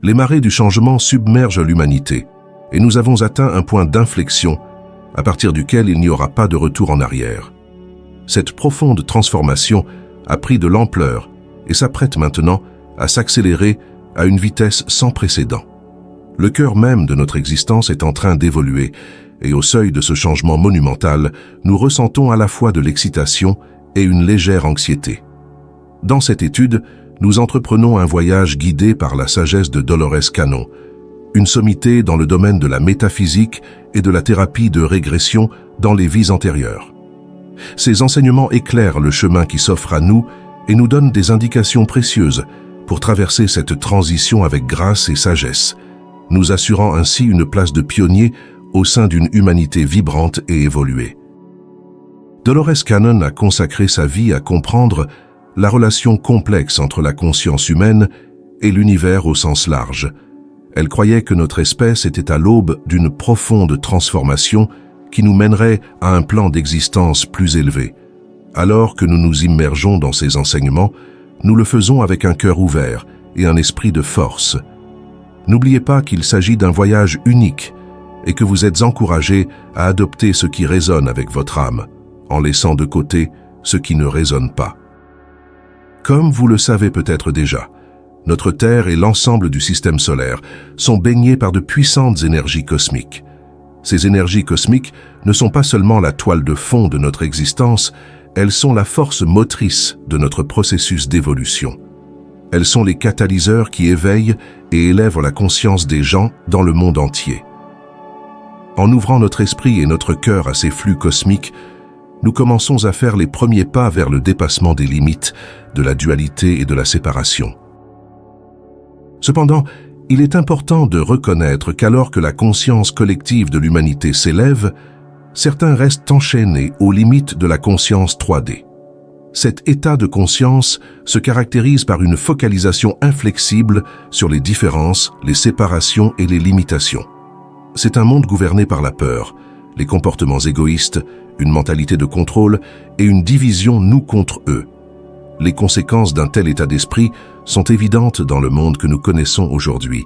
Les marées du changement submergent l'humanité et nous avons atteint un point d'inflexion à partir duquel il n'y aura pas de retour en arrière. Cette profonde transformation a pris de l'ampleur et s'apprête maintenant à s'accélérer à une vitesse sans précédent. Le cœur même de notre existence est en train d'évoluer et au seuil de ce changement monumental, nous ressentons à la fois de l'excitation et une légère anxiété. Dans cette étude, nous entreprenons un voyage guidé par la sagesse de Dolores Cannon, une sommité dans le domaine de la métaphysique et de la thérapie de régression dans les vies antérieures. Ces enseignements éclairent le chemin qui s'offre à nous et nous donnent des indications précieuses pour traverser cette transition avec grâce et sagesse, nous assurant ainsi une place de pionnier au sein d'une humanité vibrante et évoluée. Dolores Cannon a consacré sa vie à comprendre la relation complexe entre la conscience humaine et l'univers au sens large. Elle croyait que notre espèce était à l'aube d'une profonde transformation qui nous mènerait à un plan d'existence plus élevé. Alors que nous nous immergeons dans ces enseignements, nous le faisons avec un cœur ouvert et un esprit de force. N'oubliez pas qu'il s'agit d'un voyage unique et que vous êtes encouragés à adopter ce qui résonne avec votre âme, en laissant de côté ce qui ne résonne pas. Comme vous le savez peut-être déjà, notre Terre et l'ensemble du système solaire sont baignés par de puissantes énergies cosmiques. Ces énergies cosmiques ne sont pas seulement la toile de fond de notre existence, elles sont la force motrice de notre processus d'évolution. Elles sont les catalyseurs qui éveillent et élèvent la conscience des gens dans le monde entier. En ouvrant notre esprit et notre cœur à ces flux cosmiques, nous commençons à faire les premiers pas vers le dépassement des limites, de la dualité et de la séparation. Cependant, il est important de reconnaître qu'alors que la conscience collective de l'humanité s'élève, certains restent enchaînés aux limites de la conscience 3D. Cet état de conscience se caractérise par une focalisation inflexible sur les différences, les séparations et les limitations. C'est un monde gouverné par la peur, les comportements égoïstes, une mentalité de contrôle et une division nous contre eux. Les conséquences d'un tel état d'esprit sont évidentes dans le monde que nous connaissons aujourd'hui,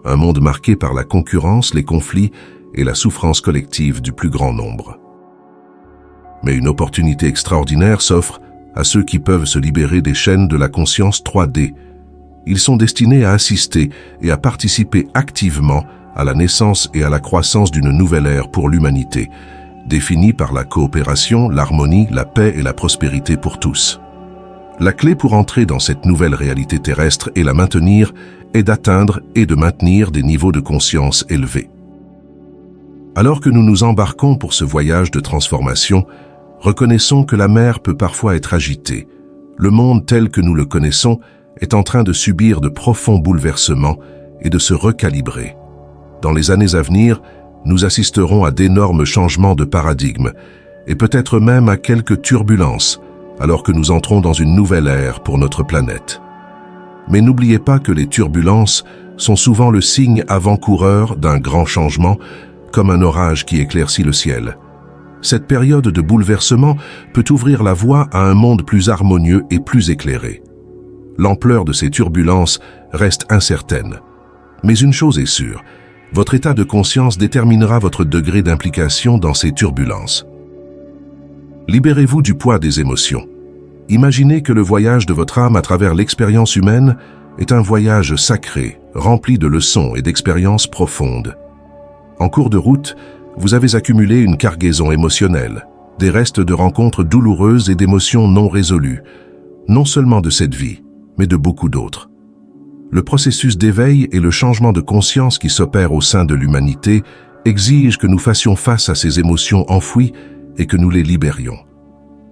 un monde marqué par la concurrence, les conflits et la souffrance collective du plus grand nombre. Mais une opportunité extraordinaire s'offre à ceux qui peuvent se libérer des chaînes de la conscience 3D. Ils sont destinés à assister et à participer activement à la naissance et à la croissance d'une nouvelle ère pour l'humanité, définie par la coopération, l'harmonie, la paix et la prospérité pour tous. La clé pour entrer dans cette nouvelle réalité terrestre et la maintenir est d'atteindre et de maintenir des niveaux de conscience élevés. Alors que nous nous embarquons pour ce voyage de transformation, reconnaissons que la mer peut parfois être agitée. Le monde tel que nous le connaissons est en train de subir de profonds bouleversements et de se recalibrer. Dans les années à venir, nous assisterons à d'énormes changements de paradigme et peut-être même à quelques turbulences alors que nous entrons dans une nouvelle ère pour notre planète. Mais n'oubliez pas que les turbulences sont souvent le signe avant-coureur d'un grand changement, comme un orage qui éclaircit le ciel. Cette période de bouleversement peut ouvrir la voie à un monde plus harmonieux et plus éclairé. L'ampleur de ces turbulences reste incertaine. Mais une chose est sûre, votre état de conscience déterminera votre degré d'implication dans ces turbulences. Libérez-vous du poids des émotions. Imaginez que le voyage de votre âme à travers l'expérience humaine est un voyage sacré, rempli de leçons et d'expériences profondes. En cours de route, vous avez accumulé une cargaison émotionnelle, des restes de rencontres douloureuses et d'émotions non résolues, non seulement de cette vie, mais de beaucoup d'autres. Le processus d'éveil et le changement de conscience qui s'opère au sein de l'humanité exigent que nous fassions face à ces émotions enfouies et que nous les libérions.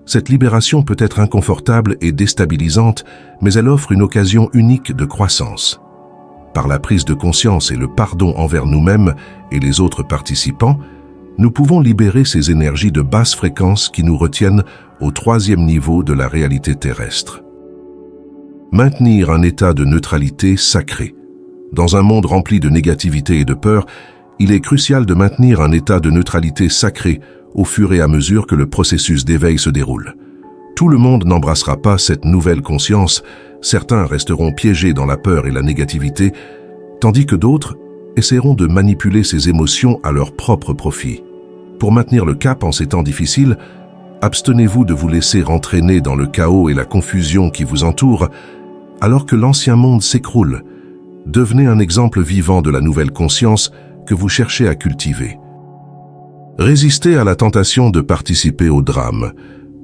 Cette libération peut être inconfortable et déstabilisante, mais elle offre une occasion unique de croissance. Par la prise de conscience et le pardon envers nous-mêmes et les autres participants, nous pouvons libérer ces énergies de basse fréquence qui nous retiennent au 3e niveau de la réalité terrestre. Maintenir un état de neutralité sacré. Dans un monde rempli de négativité et de peur, il est crucial de maintenir un état de neutralité sacré au fur et à mesure que le processus d'éveil se déroule. Tout le monde n'embrassera pas cette nouvelle conscience, certains resteront piégés dans la peur et la négativité, tandis que d'autres essaieront de manipuler ces émotions à leur propre profit. Pour maintenir le cap en ces temps difficiles, abstenez-vous de vous laisser entraîner dans le chaos et la confusion qui vous entourent, alors que l'ancien monde s'écroule. Devenez un exemple vivant de la nouvelle conscience que vous cherchez à cultiver. Résistez à la tentation de participer au drame,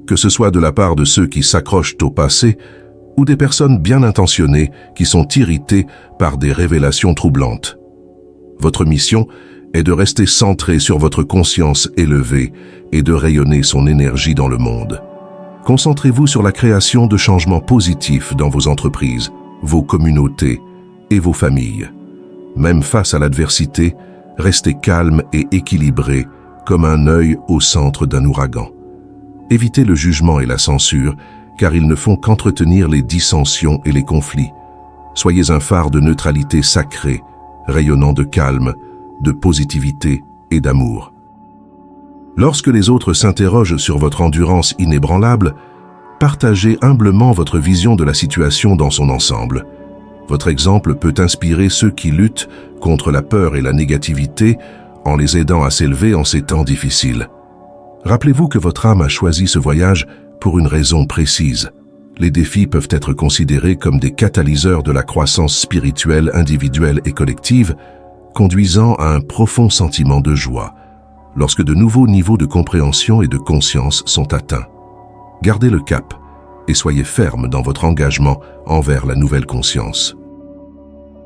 que ce soit de la part de ceux qui s'accrochent au passé ou des personnes bien intentionnées qui sont irritées par des révélations troublantes. Votre mission est de rester centré sur votre conscience élevée et de rayonner son énergie dans le monde. Concentrez-vous sur la création de changements positifs dans vos entreprises, vos communautés et vos familles. Même face à l'adversité, restez calme et équilibré comme un œil au centre d'un ouragan. Évitez le jugement et la censure, car ils ne font qu'entretenir les dissensions et les conflits. Soyez un phare de neutralité sacrée, rayonnant de calme, de positivité et d'amour. Lorsque les autres s'interrogent sur votre endurance inébranlable, partagez humblement votre vision de la situation dans son ensemble. Votre exemple peut inspirer ceux qui luttent contre la peur et la négativité en les aidant à s'élever en ces temps difficiles. Rappelez-vous que votre âme a choisi ce voyage pour une raison précise. Les défis peuvent être considérés comme des catalyseurs de la croissance spirituelle individuelle et collective, conduisant à un profond sentiment de joie, lorsque de nouveaux niveaux de compréhension et de conscience sont atteints. Gardez le cap et soyez ferme dans votre engagement envers la nouvelle conscience.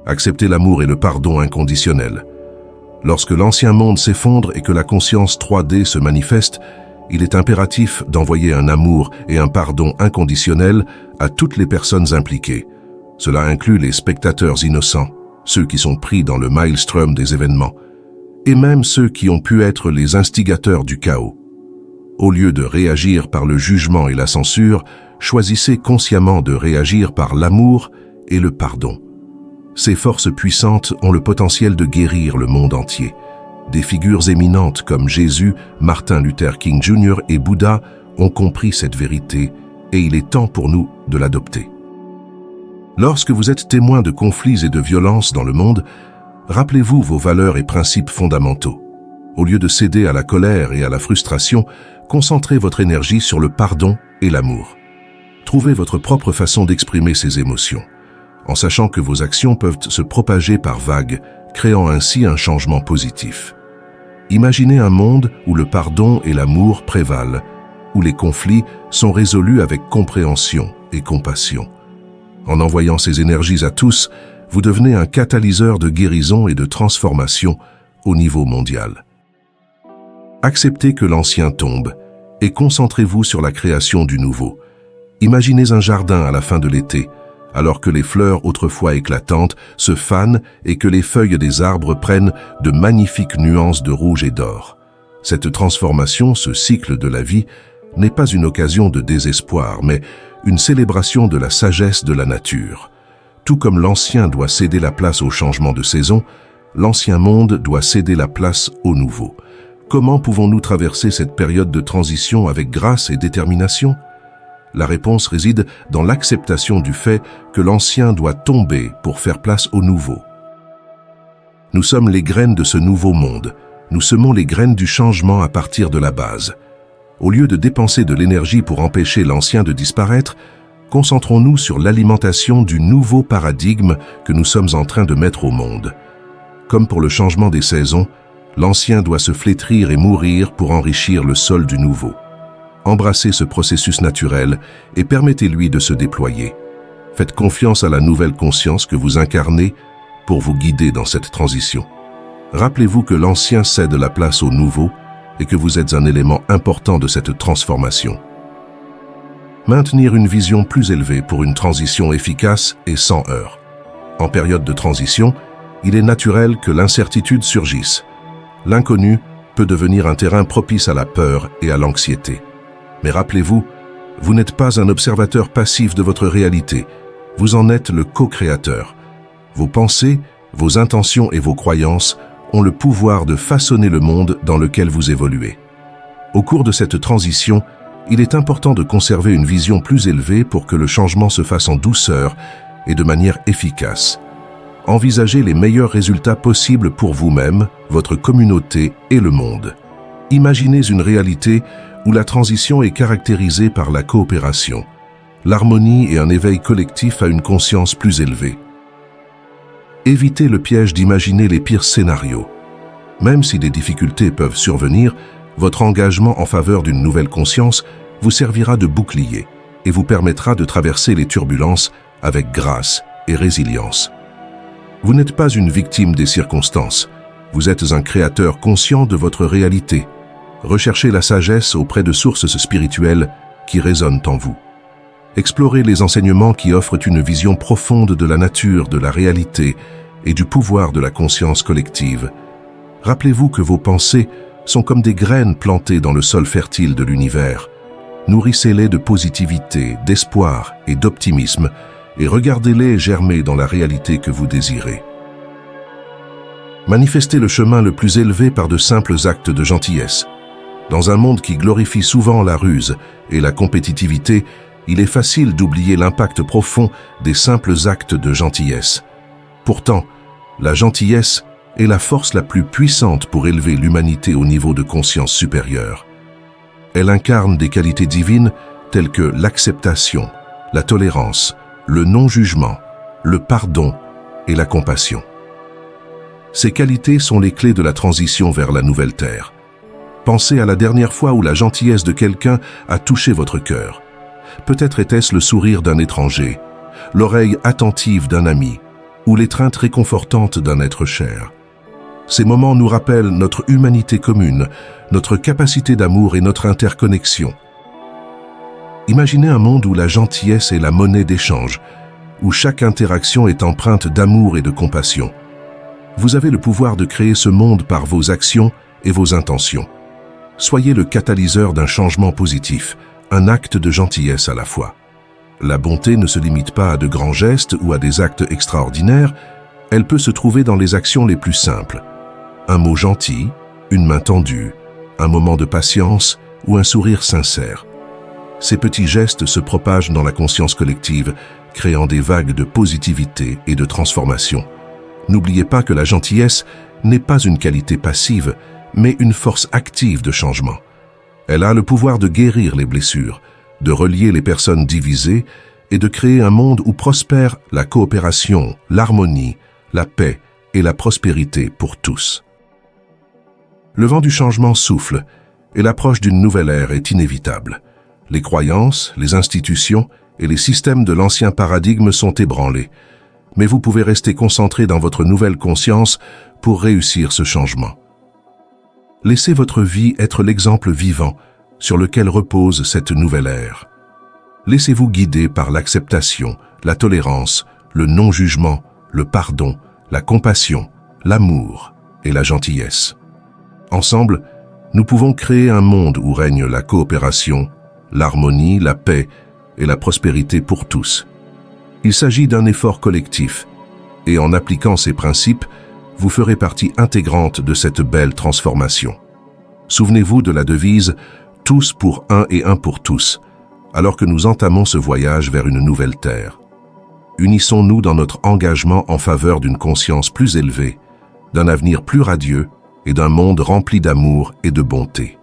Acceptez l'amour et le pardon inconditionnel. Lorsque l'ancien monde s'effondre et que la conscience 3D se manifeste, il est impératif d'envoyer un amour et un pardon inconditionnel à toutes les personnes impliquées. Cela inclut les spectateurs innocents, ceux qui sont pris dans le maelstrom des événements, et même ceux qui ont pu être les instigateurs du chaos. Au lieu de réagir par le jugement et la censure, choisissez consciemment de réagir par l'amour et le pardon. Ces forces puissantes ont le potentiel de guérir le monde entier. Des figures éminentes comme Jésus, Martin Luther King Jr. et Bouddha ont compris cette vérité et il est temps pour nous de l'adopter. Lorsque vous êtes témoin de conflits et de violences dans le monde, rappelez-vous vos valeurs et principes fondamentaux. Au lieu de céder à la colère et à la frustration, concentrez votre énergie sur le pardon et l'amour. Trouvez votre propre façon d'exprimer ces émotions, en sachant que vos actions peuvent se propager par vagues, créant ainsi un changement positif. Imaginez un monde où le pardon et l'amour prévalent, où les conflits sont résolus avec compréhension et compassion. En envoyant ces énergies à tous, vous devenez un catalyseur de guérison et de transformation au niveau mondial. Acceptez que l'ancien tombe et concentrez-vous sur la création du nouveau. Imaginez un jardin à la fin de l'été, alors que les fleurs autrefois éclatantes se fanent et que les feuilles des arbres prennent de magnifiques nuances de rouge et d'or. Cette transformation, ce cycle de la vie, n'est pas une occasion de désespoir, mais une célébration de la sagesse de la nature. Tout comme l'ancien doit céder la place au changement de saison, l'ancien monde doit céder la place au nouveau. Comment pouvons-nous traverser cette période de transition avec grâce et détermination ? La réponse réside dans l'acceptation du fait que l'ancien doit tomber pour faire place au nouveau. Nous sommes les graines de ce nouveau monde. Nous semons les graines du changement à partir de la base. Au lieu de dépenser de l'énergie pour empêcher l'ancien de disparaître, concentrons-nous sur l'alimentation du nouveau paradigme que nous sommes en train de mettre au monde. Comme pour le changement des saisons, l'ancien doit se flétrir et mourir pour enrichir le sol du nouveau. Embrassez ce processus naturel et permettez-lui de se déployer. Faites confiance à la nouvelle conscience que vous incarnez pour vous guider dans cette transition. Rappelez-vous que l'ancien cède la place au nouveau et que vous êtes un élément important de cette transformation. Maintenir une vision plus élevée pour une transition efficace et sans heurts. En période de transition, il est naturel que l'incertitude surgisse. L'inconnu peut devenir un terrain propice à la peur et à l'anxiété. Mais rappelez-vous, vous n'êtes pas un observateur passif de votre réalité, vous en êtes le co-créateur. Vos pensées, vos intentions et vos croyances ont le pouvoir de façonner le monde dans lequel vous évoluez. Au cours de cette transition, il est important de conserver une vision plus élevée pour que le changement se fasse en douceur et de manière efficace. envisagez les meilleurs résultats possibles pour vous-même, votre communauté et le monde. Imaginez une réalité où la transition est caractérisée par la coopération, l'harmonie et un éveil collectif à une conscience plus élevée. Évitez le piège d'imaginer les pires scénarios. Même si des difficultés peuvent survenir, votre engagement en faveur d'une nouvelle conscience vous servira de bouclier et vous permettra de traverser les turbulences avec grâce et résilience. Vous n'êtes pas une victime des circonstances, vous êtes un créateur conscient de votre réalité. Recherchez la sagesse auprès de sources spirituelles qui résonnent en vous. Explorez les enseignements qui offrent une vision profonde de la nature, de la réalité et du pouvoir de la conscience collective. Rappelez-vous que vos pensées sont comme des graines plantées dans le sol fertile de l'univers. Nourrissez-les de positivité, d'espoir et d'optimisme et regardez-les germer dans la réalité que vous désirez. Manifestez le chemin le plus élevé par de simples actes de gentillesse. Dans un monde qui glorifie souvent la ruse et la compétitivité, il est facile d'oublier l'impact profond des simples actes de gentillesse. Pourtant, la gentillesse est la force la plus puissante pour élever l'humanité au niveau de conscience supérieure. Elle incarne des qualités divines telles que l'acceptation, la tolérance, le non-jugement, le pardon et la compassion. Ces qualités sont les clés de la transition vers la nouvelle terre. Pensez à la dernière fois où la gentillesse de quelqu'un a touché votre cœur. Peut-être était-ce le sourire d'un étranger, l'oreille attentive d'un ami, ou l'étreinte réconfortante d'un être cher. Ces moments nous rappellent notre humanité commune, notre capacité d'amour et notre interconnexion. Imaginez un monde où la gentillesse est la monnaie d'échange, où chaque interaction est empreinte d'amour et de compassion. Vous avez le pouvoir de créer ce monde par vos actions et vos intentions. Soyez le catalyseur d'un changement positif, un acte de gentillesse à la fois. La bonté ne se limite pas à de grands gestes ou à des actes extraordinaires, elle peut se trouver dans les actions les plus simples. Un mot gentil, une main tendue, un moment de patience ou un sourire sincère. Ces petits gestes se propagent dans la conscience collective, créant des vagues de positivité et de transformation. N'oubliez pas que la gentillesse n'est pas une qualité passive, mais une force active de changement. Elle a le pouvoir de guérir les blessures, de relier les personnes divisées et de créer un monde où prospère la coopération, l'harmonie, la paix et la prospérité pour tous. Le vent du changement souffle et l'approche d'une nouvelle ère est inévitable. Les croyances, les institutions et les systèmes de l'ancien paradigme sont ébranlés. Mais vous pouvez rester concentré dans votre nouvelle conscience pour réussir ce changement. Laissez votre vie être l'exemple vivant sur lequel repose cette nouvelle ère. Laissez-vous guider par l'acceptation, la tolérance, le non-jugement, le pardon, la compassion, l'amour et la gentillesse. Ensemble, nous pouvons créer un monde où règne la coopération, l'harmonie, la paix et la prospérité pour tous. Il s'agit d'un effort collectif, et en appliquant ces principes, vous ferez partie intégrante de cette belle transformation. Souvenez-vous de la devise « Tous pour un et un pour tous », alors que nous entamons ce voyage vers une nouvelle terre. Unissons-nous dans notre engagement en faveur d'une conscience plus élevée, d'un avenir plus radieux et d'un monde rempli d'amour et de bonté.